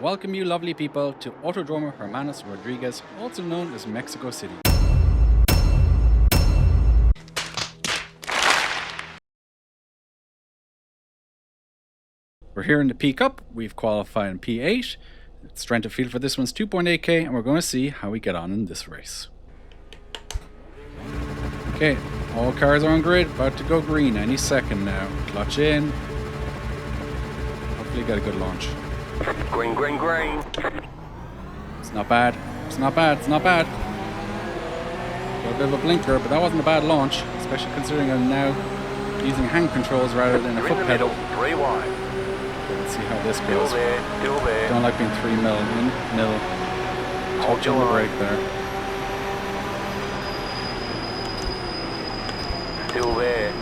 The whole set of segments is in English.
Welcome you lovely people to Autódromo Hermanos Rodríguez, also known as Mexico City. We're here in the P Cup. We've qualified in P8. Strength of field for this one's 2.8k, and we're going to see how we get on in this race. Okay, all cars are on grid, about to go green any second now. Clutch in. Hopefully get a good launch. Green, green, green. It's not bad. It's not bad. It's not bad. Got a bit of a blinker, but that wasn't a bad launch, especially considering I'm now using hand controls rather than a foot pedal. 3 wide. Let's see how this Still goes. there, still there. Don't like being 3 mil. Hold Touch on your the line. brake there. Still there.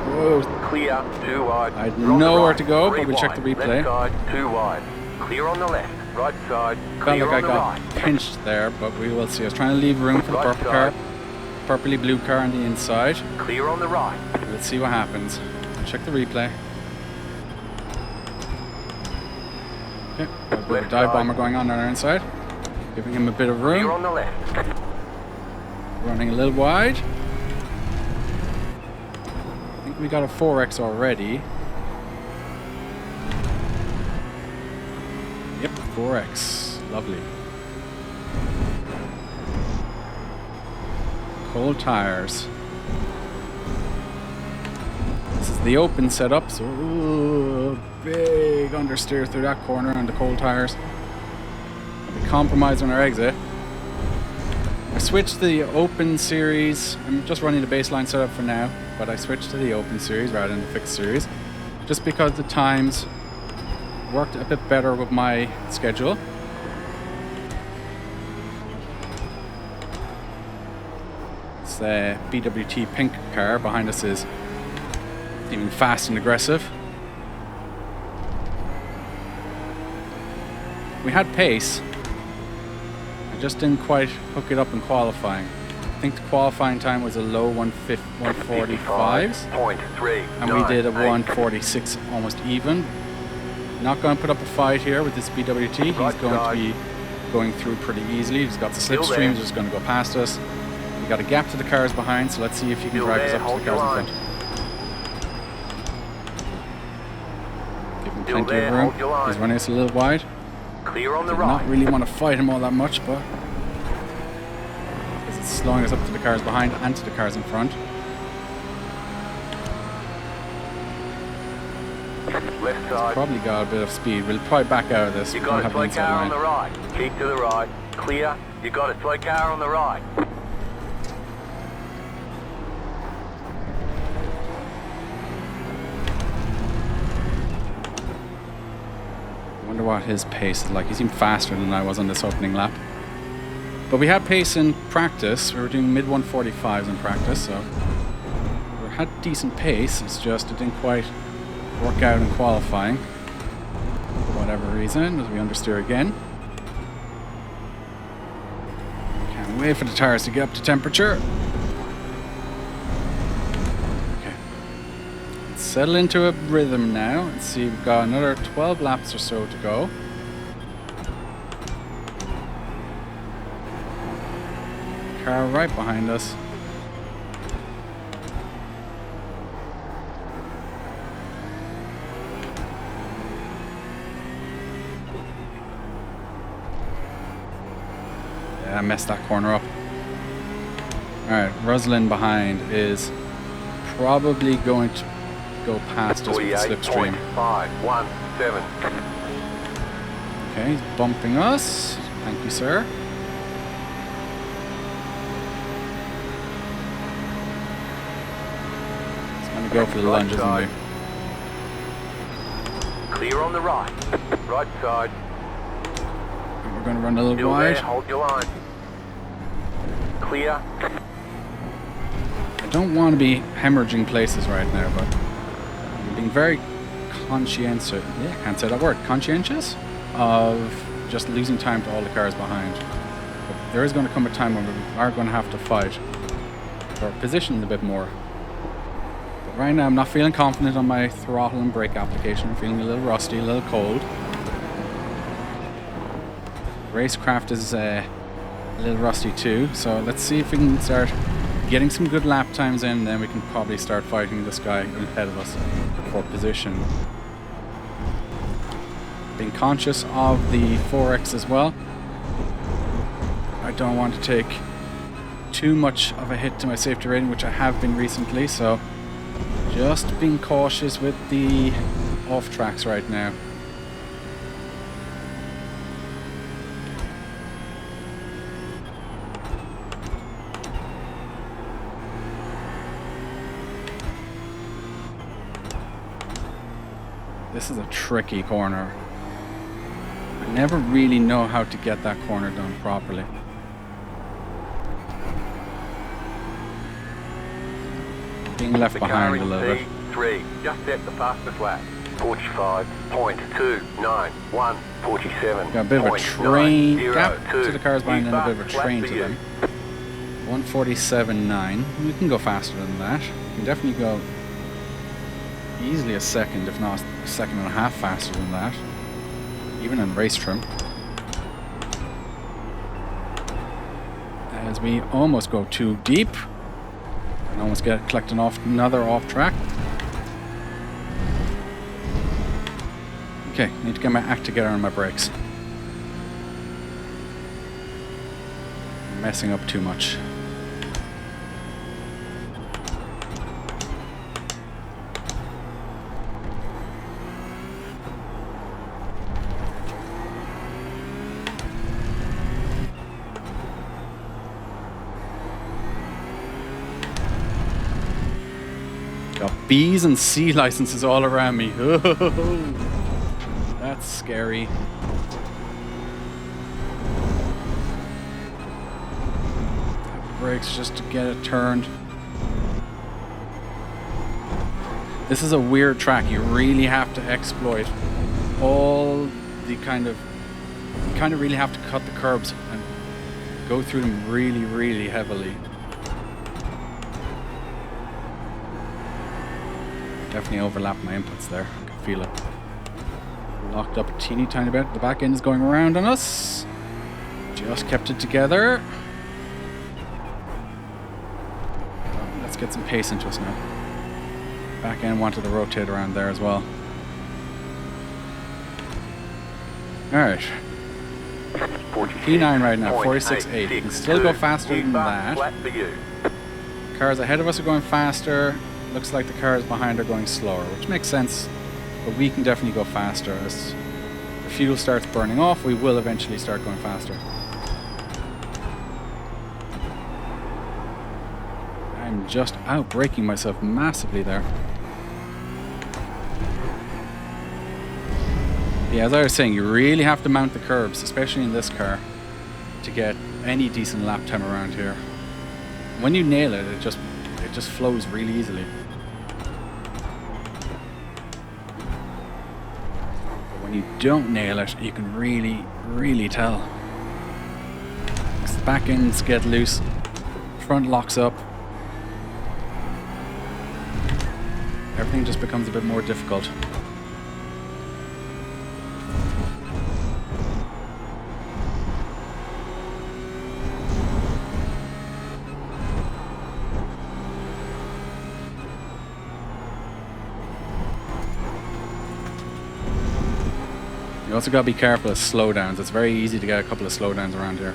Whoa. Clear, 2 wide. I You're on know the where right, to go, 3 but we'll check the wide. replay. Left side, 2 wide. Clear on the left. Right side, Felt clear like I on the got right. pinched there, but we will see. I was trying to leave room for the Right purple car. side. Purpley blue car on the inside. Clear on the right. Let's see what happens. I'll check the replay. Okay, got a bit of a Left dive side. bomber going on our inside. Giving him a bit of Clear room. on the left. Running a little wide. I think we got a 4X already. Yep, 4X. Lovely. Cold tires. This is the open setup, so ooh, big understeer through that corner on the cold tires. We compromise on our exit. I switched to the open series. I'm just running the baseline setup for now, but I switched to the open series rather than the fixed series, just because the times worked a bit better with my schedule. This BWT pink car behind us is even fast and aggressive. We had pace. I just didn't quite hook it up in qualifying. I think the qualifying time was a low 145s, 55.3. and we did a 146 almost even. Not going to put up a fight here with this BWT. He's Right going side. to be going through pretty easily. He's got the Still slipstream, there. he's just going to go past us. We got a gap to the cars behind, so let's see if he can Still drive us there, up to hold the your cars line. in front. Give him Still plenty there, of room. hold your line. He's running us a little wide. Clear on the Did right. not really want to fight him all that much, but because it's slowing us up to the cars behind and to the cars in front. Left side. Probably got a bit of speed. We'll probably back out of this. You We got don't a have the slow inside car on line. the right. Keep to the right. Clear. You got a slow car on the right. I wonder what his pace is like. He seemed faster than I was on this opening lap. But we had pace in practice. We were doing mid 145s in practice, so we had decent pace. It's just it didn't quite work out in qualifying for whatever reason, as we understeer again. Can't wait for the tires to get up to temperature. Okay. Let's settle into a rhythm now. Let's see, we've got another 12 laps or so to go. Car right behind us. Yeah, I messed that corner up. Alright, Rosalind behind is probably going to go past us with the slipstream. 48.517. Okay, he's bumping us. Thank you, sir. He's going to go for the Right lunge, isn't side. he? Clear on the right. Right side. And we're going to run a little Still wide. there. Hold your line. Clear. I don't want to be hemorrhaging places right now, but I'm being very conscientious. Yeah, can't say that word. Conscientious of just losing time to all the cars behind. But there is going to come a time when we are going to have to fight for our position a bit more. But Right now I'm not feeling confident on my throttle and brake application. I'm feeling a little rusty, a little cold. Racecraft is a little rusty too, so let's see if we can start getting some good lap times in, then we can probably start fighting this guy ahead of us for position. Being conscious of the 4X as well. I don't want to take too much of a hit to my safety rating, which I have been recently, so just being cautious with the off tracks right now. This is a tricky corner. I never really know how to get that corner done properly. Being left behind a little bit. GT3 just set the fastest lap. 45.291, 47. Got a bit of a train gap to the cars behind and a bit of a train to them. 147.9. We can go faster than that. We can definitely go easily a second, if not a second and a half faster than that. Even in race trim. As we almost go too deep. And almost get collecting off another off track. Okay, need to get my act together on my brakes. I'm messing up too much. Got B's and C licenses all around me. That's scary. Brakes just to get it turned. This is a weird track. You really have to exploit all the you kind of really have to cut the curbs and go through them really, really heavily. Definitely overlapped my inputs there. I can feel it. Locked up a teeny tiny bit. The back end is going around on us. Just kept it together. Let's get some pace into us now. Back end wanted to rotate around there as well. Alright. P9 right now, 46.8. You can still go faster than that. Cars ahead of us are going faster. Looks like the cars behind are going slower, which makes sense. But we can definitely go faster. As the fuel starts burning off, we will eventually start going faster. I'm just out-braking myself massively there. Yeah, as I was saying, you really have to mount the curbs, especially in this car, to get any decent lap time around here. When you nail it, it just flows really easily. But when you don't nail it, you can really, really tell. Back ends get loose, front locks up. Everything just becomes a bit more difficult. You also gotta be careful of slowdowns. It's very easy to get a couple of slowdowns around here.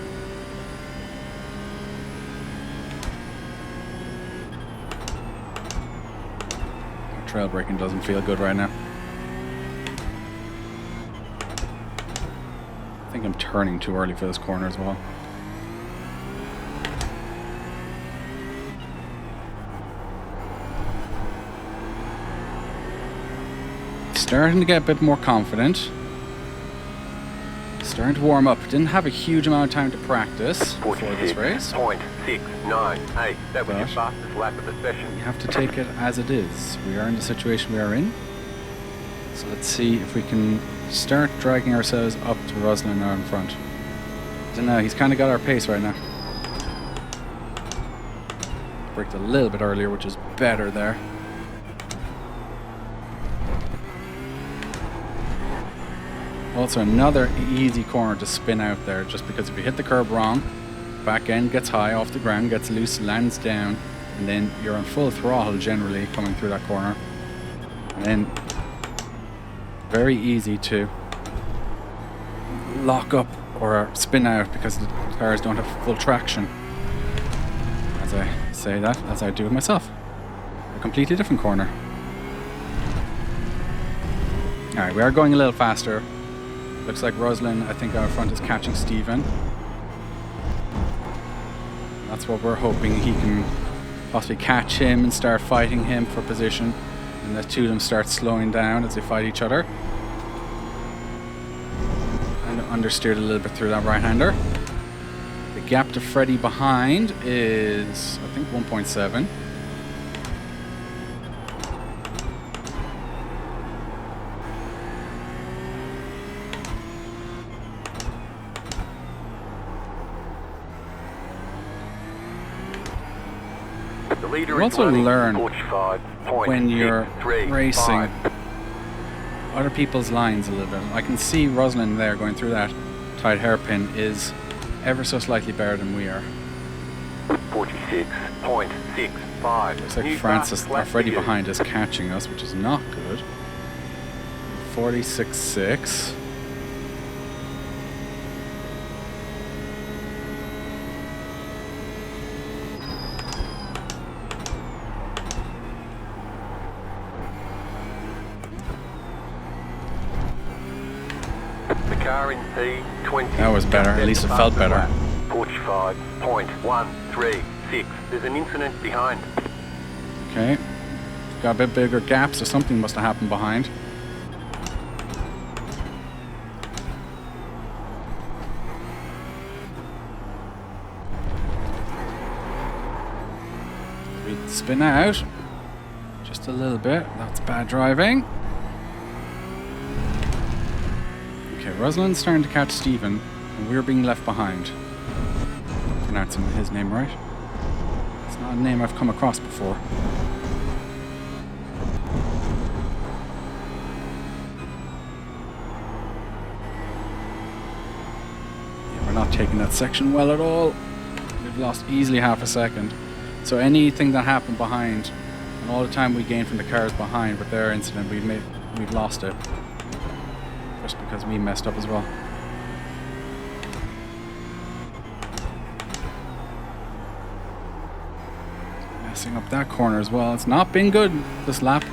Trail braking doesn't feel good right now. I think I'm turning too early for this corner as well. Starting to get a bit more confident. Starting to warm up. Didn't have a huge amount of time to practice before this race. 46.698. That was your fastest lap of the session. You have to take it as it is. We are in the situation we are in. So let's see if we can start dragging ourselves up to Roslin now in front. I don't know, he's kind of got our pace right now. Braked a little bit earlier, which is better there. Also another easy corner to spin out there, just because if you hit the curb wrong, back end gets high off the ground, gets loose, lands down, and then you're on full throttle generally coming through that corner. And then very easy to lock up or spin out because the cars don't have full traction. As I say that, as I do it myself. A completely different corner. Alright, we are going a little faster. Looks like Ruslan, I think out front, is catching Stephen. That's what we're hoping. He can possibly catch him and start fighting him for position. And the two of them start slowing down as they fight each other. And understeered a little bit through that right-hander. The gap to Freddie behind is, I think, 1.7. You also learn when you're racing other people's lines a little bit. I can see Ruslan there going through that tight hairpin is ever so slightly better than we are. 46.65. Looks like Francis, or Freddie behind is catching us, which is not good. 46.6. That was better, at least it felt better. 45.136. There's an incident behind. Okay. Got a bit bigger gaps, so something must have happened behind. We spin out. Just a little bit. That's bad driving. Okay, Ruslan's starting to catch Stephen, and we're being left behind. Pronouncing his name right. It's not a name I've come across before. Yeah, we're not taking that section well at all. We've lost easily half a second. So anything that happened behind, and all the time we gained from the cars behind with their incident, we've lost it. Just because we messed up as well. Messing up that corner as well. It's not been good this lap.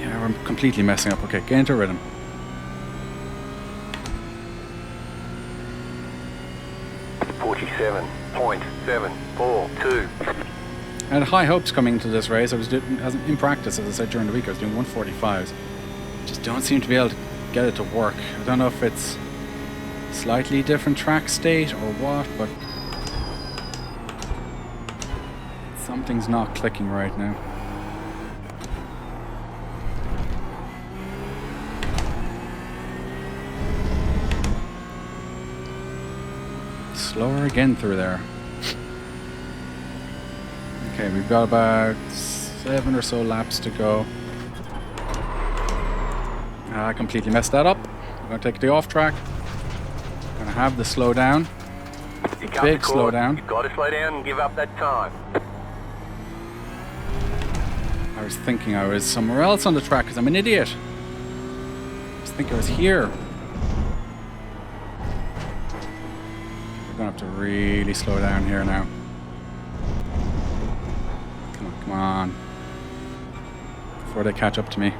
Yeah, we're completely messing up. Okay, get into rhythm. .742. I had high hopes coming into this race. I was doing, in practice, as I said during the week, I was doing 145s. Just don't seem to be able to get it to work. I don't know if it's slightly different track state or what, but something's not clicking right now. Slower again through there. Okay, we've got about 7 or so laps to go. I completely messed that up. I'm going to take the off track. I'm going to have the slowdown. Big slowdown. You've got to slow down and give up that time. I was thinking I was somewhere else on the track because I'm an idiot. I was thinking I was here. We're going to have to really slow down here now. Come on. Before they catch up to me.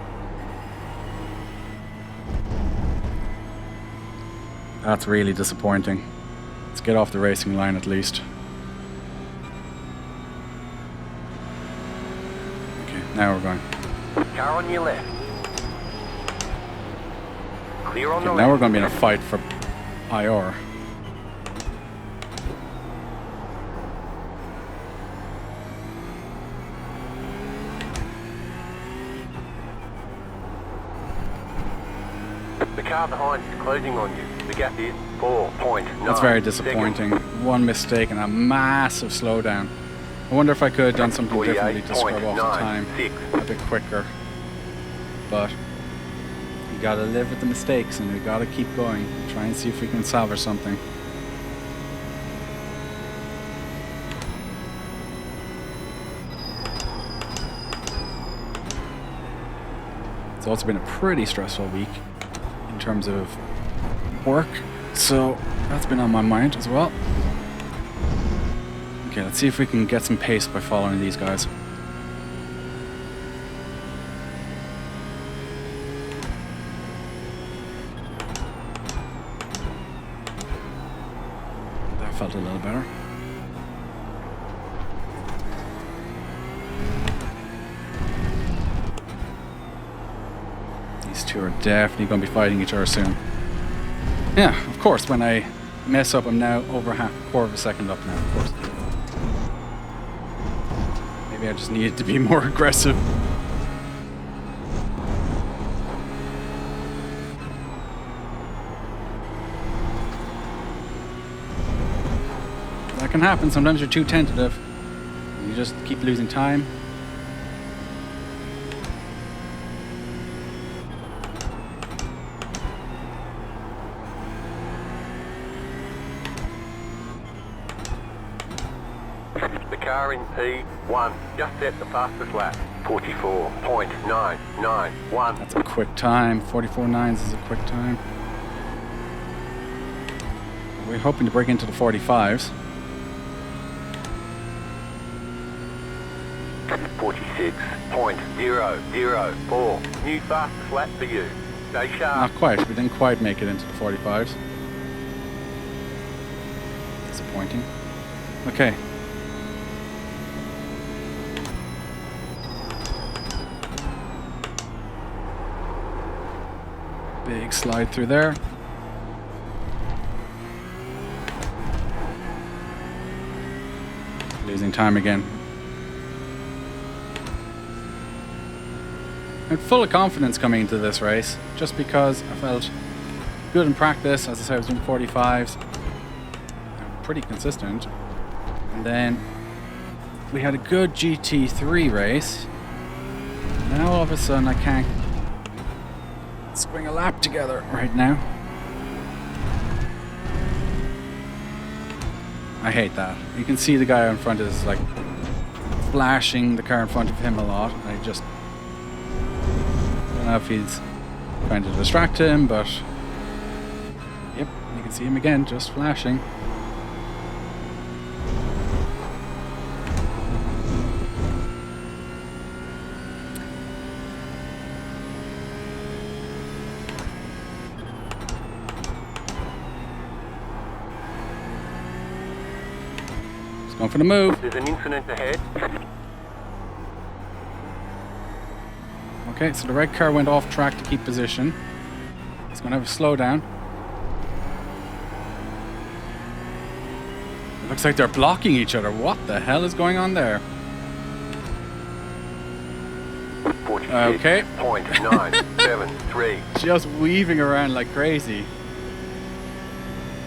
That's really disappointing. Let's get off the racing line at least. Okay, now we're going. Car on your left. Clear on the now left. we're going to be in a fight for IR. The car behind is closing on you. The gap is 4.9. That's very disappointing. Seconds. One mistake and a massive slowdown. I wonder if I could have done something differently to scrub off the time 48.96. a bit quicker. But you gotta live with the mistakes and we gotta keep going. Try and see if we can salvage something. It's also been a pretty stressful week in terms of work, so that's been on my mind as well. Okay, let's see if we can get some pace by following these guys. That felt a little better. These two are definitely going to be fighting each other soon. Yeah, of course, when I mess up, I'm now over a quarter of a second up now, of course. Maybe I just needed to be more aggressive. That can happen. Sometimes you're too tentative. You just keep losing time. The car in P1 just set the fastest lap. 44.991. That's a quick time. 44.9s is a quick time. We're hoping to break into the 45s. 46.004. New fastest lap for you. Stay sharp. Not quite. We didn't quite make it into the 45s. Disappointing. Okay. Big slide through there. Losing time again. I'm full of confidence coming into this race, just because I felt good in practice. As I said, I was doing 45s. I'm pretty consistent. And then we had a good GT3 race. Now all of a sudden I can't string a lap together right now. I hate that. You can see the guy in front is like flashing the car in front of him a lot. I just don't know if he's trying to distract him, but yep, you can see him again just flashing. Going for the move. There's an incident ahead. Okay, so the red car went off track to keep position. It's going to have a slowdown. It looks like they're blocking each other. What the hell is going on there? Okay. 46.973. Just weaving around like crazy.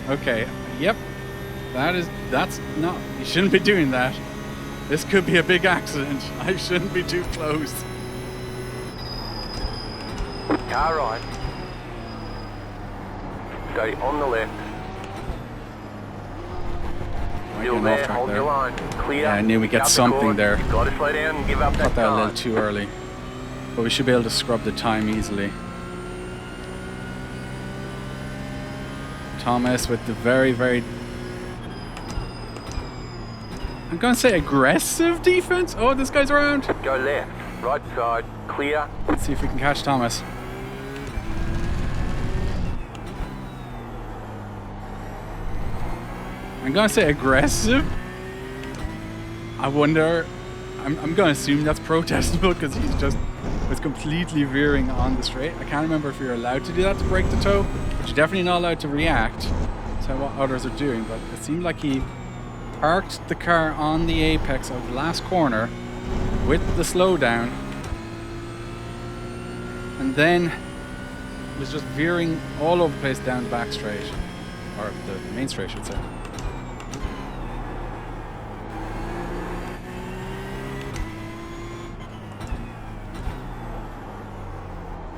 Okay, yep. That's not, you shouldn't be doing that. This could be a big accident. I shouldn't be too close. Car right. Stay on the left. Still there, hold your line. Clear. Yeah, I knew we'd get something there. Gotta slow down and give up that Got that a time. little too early. But we should be able to scrub the time easily. Thomas with the very, very, I'm going to say aggressive defense. Oh, this guy's around. Go left, right side, clear. Let's see if we can catch Thomas. I'm going to say aggressive. I wonder, I'm going to assume that's protestable because he's just was completely veering on the straight. I can't remember if you're allowed to do that to break the toe, but you're definitely not allowed to react to what others are doing. But it seemed like he parked the car on the apex of the last corner with the slowdown and then was just veering all over the place down the back straight, or the main straight I should say.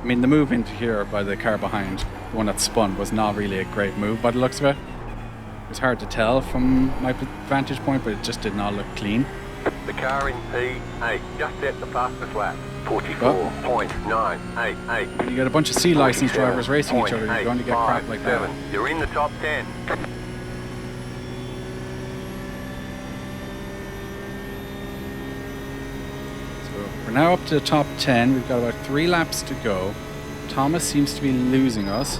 I mean, the move into here by the car behind, the one that spun, was not really a great move by the looks of it. It was hard to tell from my vantage point, but it just did not look clean. The car in P8 just set the fastest lap. 44.988. You got a bunch of C license drivers racing each other, you're going to get crap like that. You're in the top 10. We're now up to the top 10. We've got about 3 laps to go. Thomas seems to be losing us.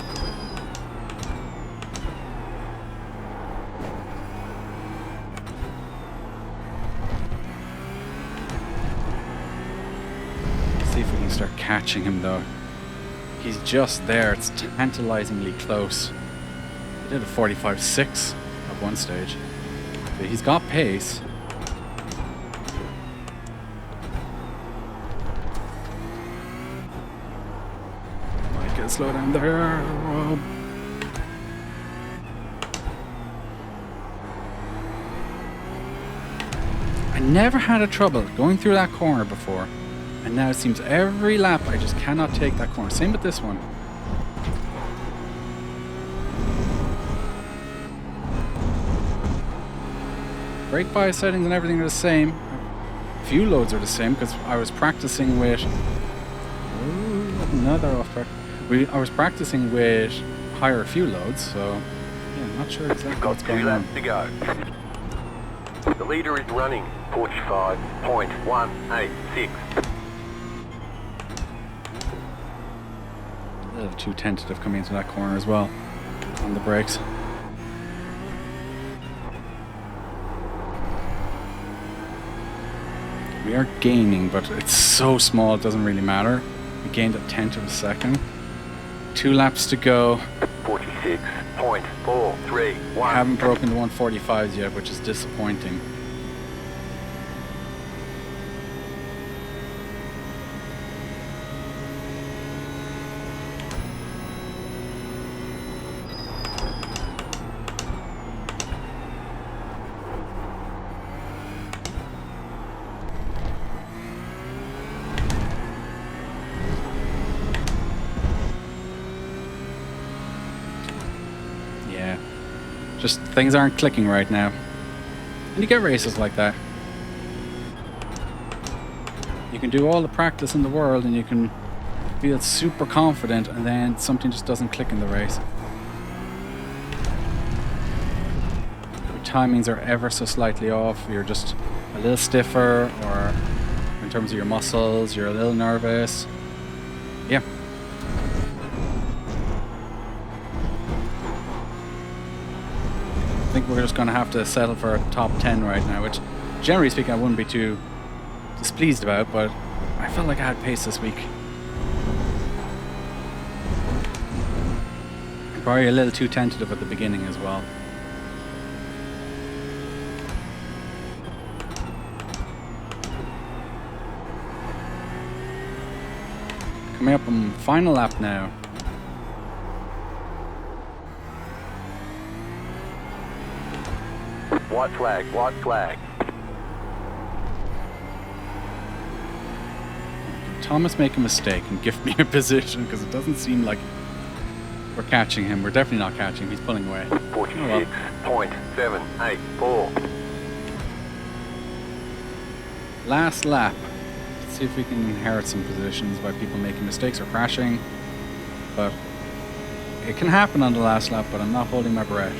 Let's see if we can start catching him though. He's just there. It's tantalizingly close. He did a 45.6 at one stage. But he's got pace. Slow down there. I never had a trouble going through that corner before, and now it seems every lap I just cannot take that corner. Same with this one. Brake bias settings and everything are the same. Fuel loads are the same because I was practicing with another off track. I was practicing with higher fuel loads, so yeah, I'm not sure exactly what's going on. To go. The leader is running 45.186. A little too tentative coming into that corner as well on the brakes. We are gaining, but it's so small it doesn't really matter. We gained a tenth of a second. 2 laps to go. 46.431. We haven't broken the 145s yet, which is disappointing. Just things aren't clicking right now. And you get races like that. You can do all the practice in the world and you can feel super confident and then something just doesn't click in the race. Your timings are ever so slightly off. You're just a little stiffer, or in terms of your muscles, you're a little nervous. Yeah. I think we're just going to have to settle for a top 10 right now, which generally speaking I wouldn't be too displeased about, but I felt like I had pace this week. Probably a little too tentative at the beginning as well. Coming up on final lap now. White flag, white flag. Thomas make a mistake and give me a position because it doesn't seem like we're catching him. We're definitely not catching him. He's pulling away. 46.784. Last lap. Let's see if we can inherit some positions by people making mistakes or crashing. But it can happen on the last lap, but I'm not holding my breath.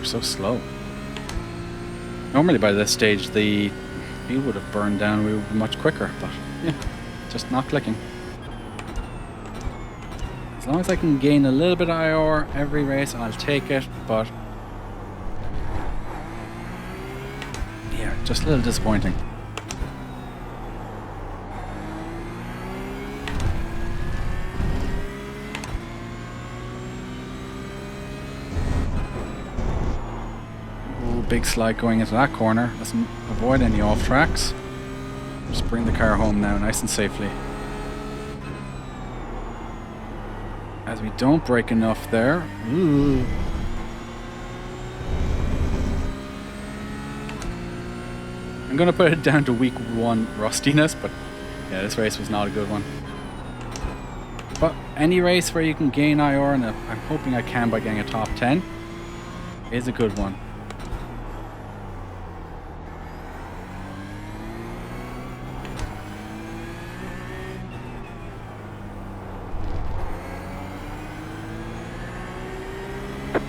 So slow. Normally by this stage the fuel would have burned down, we would be much quicker, but yeah, just not clicking. As long as I can gain a little bit of IR every race, I'll take it, but yeah, just a little disappointing. Big slide going into that corner. Let's avoid any off tracks. Just bring the car home now nice and safely. as we don't break enough there. Ooh. I'm going to put it down to week 1 rustiness, but yeah, this race was not a good one. But any race where you can gain IR, and I'm hoping I can by getting a top 10, is a good one.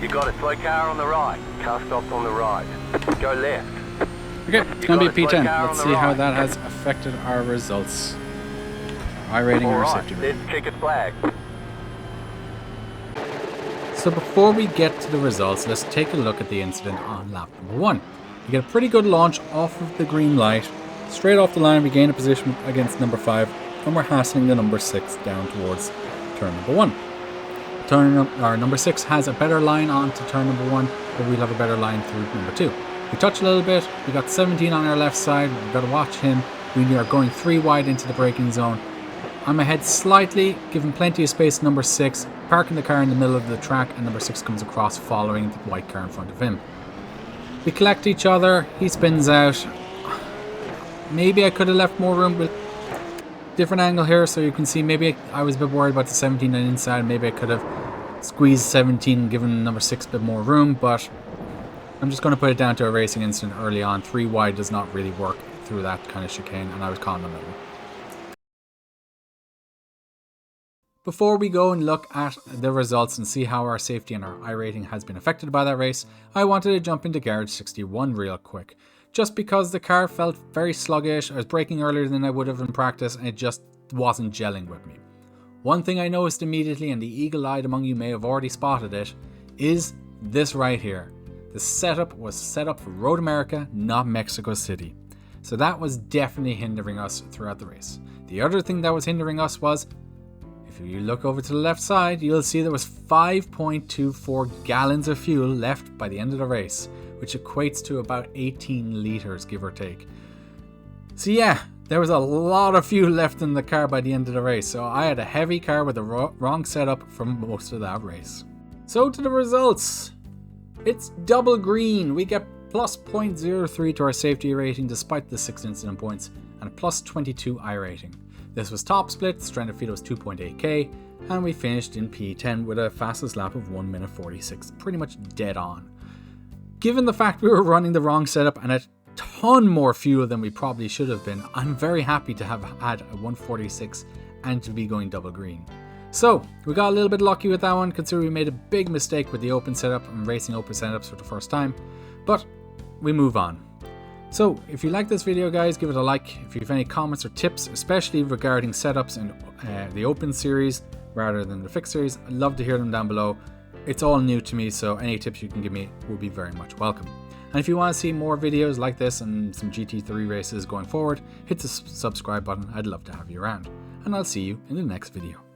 You got a slow car on the right. Car stopped on the right. Go left. Okay, it's going to be a P10. Let's see how that has affected our results. iRating or safety rating. Then checkered flag. So before we get to the results, let's take a look at the incident on lap number 1. We get a pretty good launch off of the green light. Straight off the line, we gain a position against number 5, and we're hassling the number 6 down towards turn number 1. Number 6 has a better line on to turn number 1, but we'll have a better line through number 2. We touch a little bit, we got 17 on our left side, we've got to watch him. We are going 3 wide into the braking zone. I'm ahead slightly, giving plenty of space to number 6, parking the car in the middle of the track, and number 6 comes across following the white car in front of him. We collect each other, he spins out. Maybe I could have left more room with different angle here, so you can see maybe I was a bit worried about the 17 on the inside. Maybe I could have squeezed 17 and given number 6 a bit more room, but I'm just going to put it down to a racing incident early on. 3 wide does not really work through that kind of chicane, and I was caught in the middle. Before we go and look at the results and see how our safety and our iRating has been affected by that race, I wanted to jump into Garage 61 real quick. Just because the car felt very sluggish, I was braking earlier than I would have in practice, and it just wasn't gelling with me. One thing I noticed immediately, and the eagle-eyed among you may have already spotted it, is this right here. The setup was set up for Road America, not Mexico City. So that was definitely hindering us throughout the race. The other thing that was hindering us was, if you look over to the left side, you'll see there was 5.24 gallons of fuel left by the end of the race, which equates to about 18 litres, give or take. So yeah, there was a lot of fuel left in the car by the end of the race, so I had a heavy car with the wrong setup for most of that race. So to the results. It's double green. We get plus 0.03 to our safety rating despite the 6 incident points, and plus 22 iRating. This was top split, strand of feet was 2.8k, and we finished in P10 with a fastest lap of 1 minute 46, pretty much dead on. Given the fact we were running the wrong setup and a ton more fuel than we probably should have been, I'm very happy to have had a 146 and to be going double green. So, we got a little bit lucky with that one, considering we made a big mistake with the open setup and racing open setups for the first time, but we move on. So, if you like this video guys, give it a like. If you have any comments or tips, especially regarding setups in the open series rather than the fixed series, I'd love to hear them down below. It's all new to me, so any tips you can give me will be very much welcome. And if you want to see more videos like this and some GT3 races going forward, hit the subscribe button. I'd love to have you around. And I'll see you in the next video.